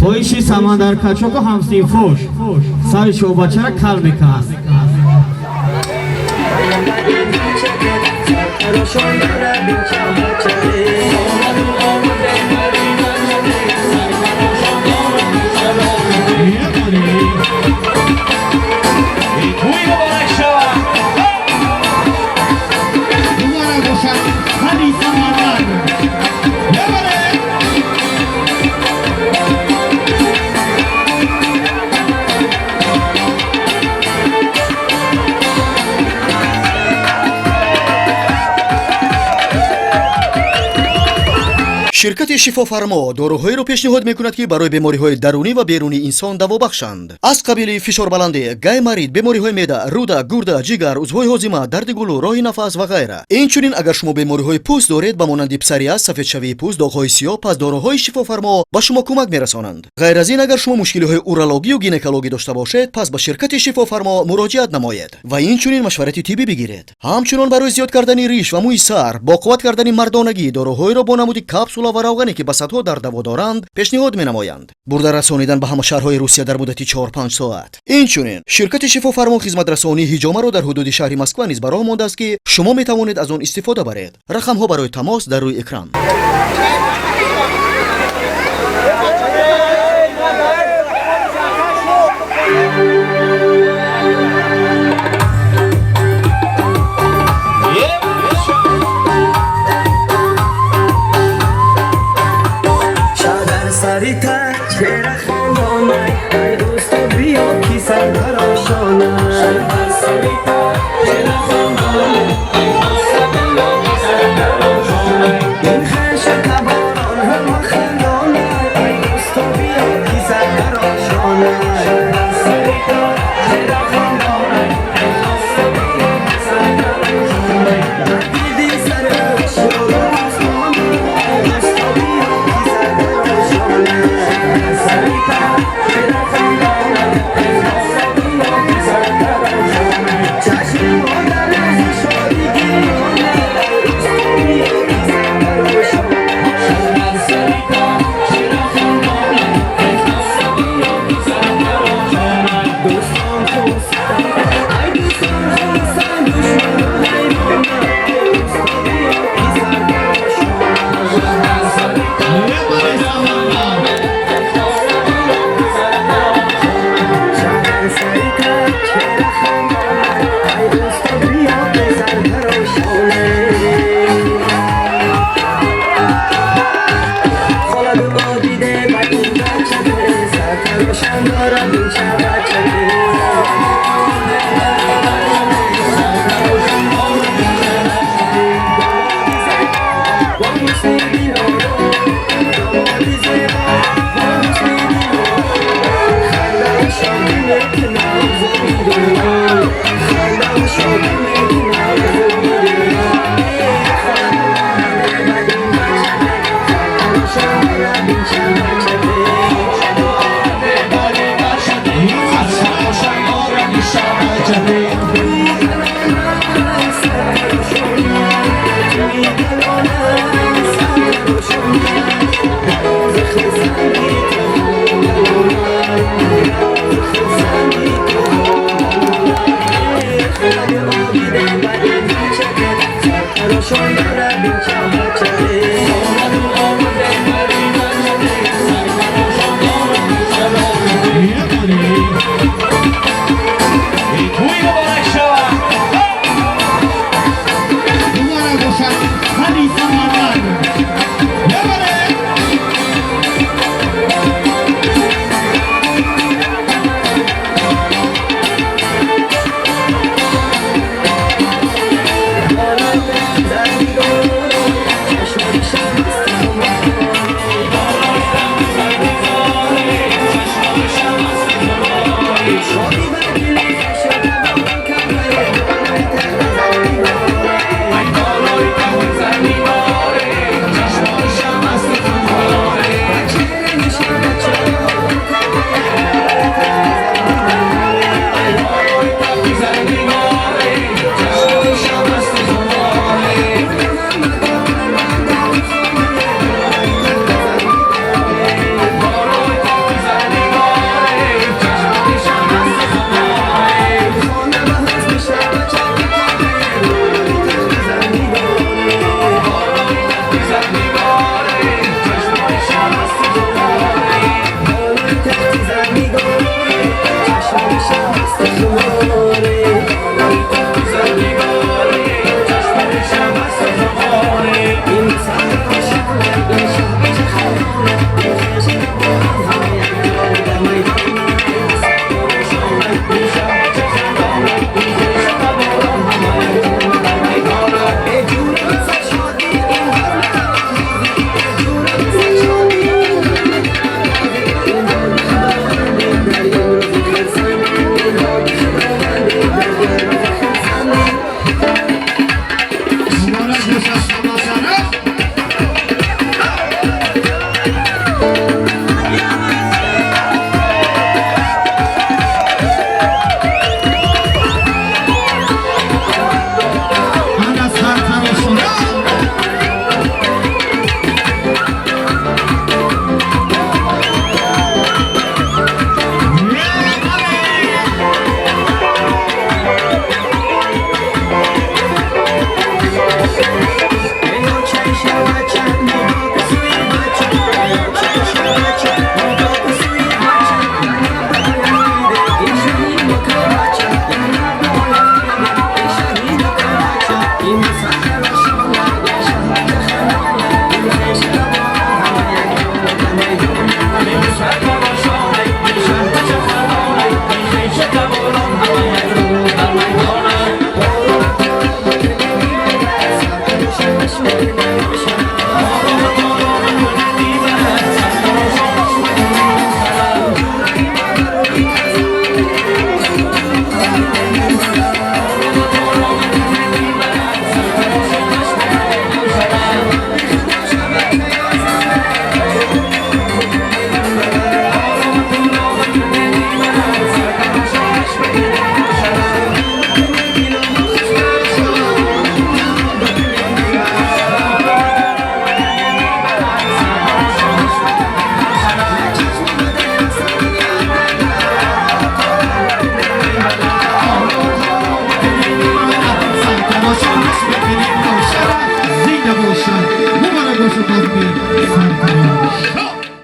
خویشی سمندرکچوک و همسین فوش سر شعبچه را کل میکن شرکت شفافرما داروهایی را پیشنهاد میکند که برای بیماری‌های درونی و بیرونی انسان دوا بخشند. از قبیل فشار بلندی، گای مرید، بیماری‌های معده، روده، گرده، جگر، عضوهای هاضمه، درد گلو، راه نفس و غیره. اینچنین اگر شما بیماری‌های پوست دارید به مانند پسریاس، سفیدشوی پوست، داغ‌های سیاه، پس داروهای شفافرما به شما کمک میرسانند. غیر از این اگر شما مشکل‌های اورولوژی و گینکولوژی داشته باشید، پس به شرکت شفافرما مراجعت نمایید و اینچنین مشورت طبی بگیرید. همچنین برای زیاد کردن ریش و موی سر، با قوت کردن مردانگی، داروهایی را با نمود کپسول و روغنی که بساطها در دوا دارند پیشنهاد می‌نمایند. برده رسانیدن به همه شهرهای روسیه در مدت 4-5 ساعت. اینچنین شرکت شفافرما خدمت رسانی حجامه را در حدود شهر مسکو نیز براه مانده است که شما می‌توانید از آن استفاده برید. رقم‌ها برای تماس در روی اکران.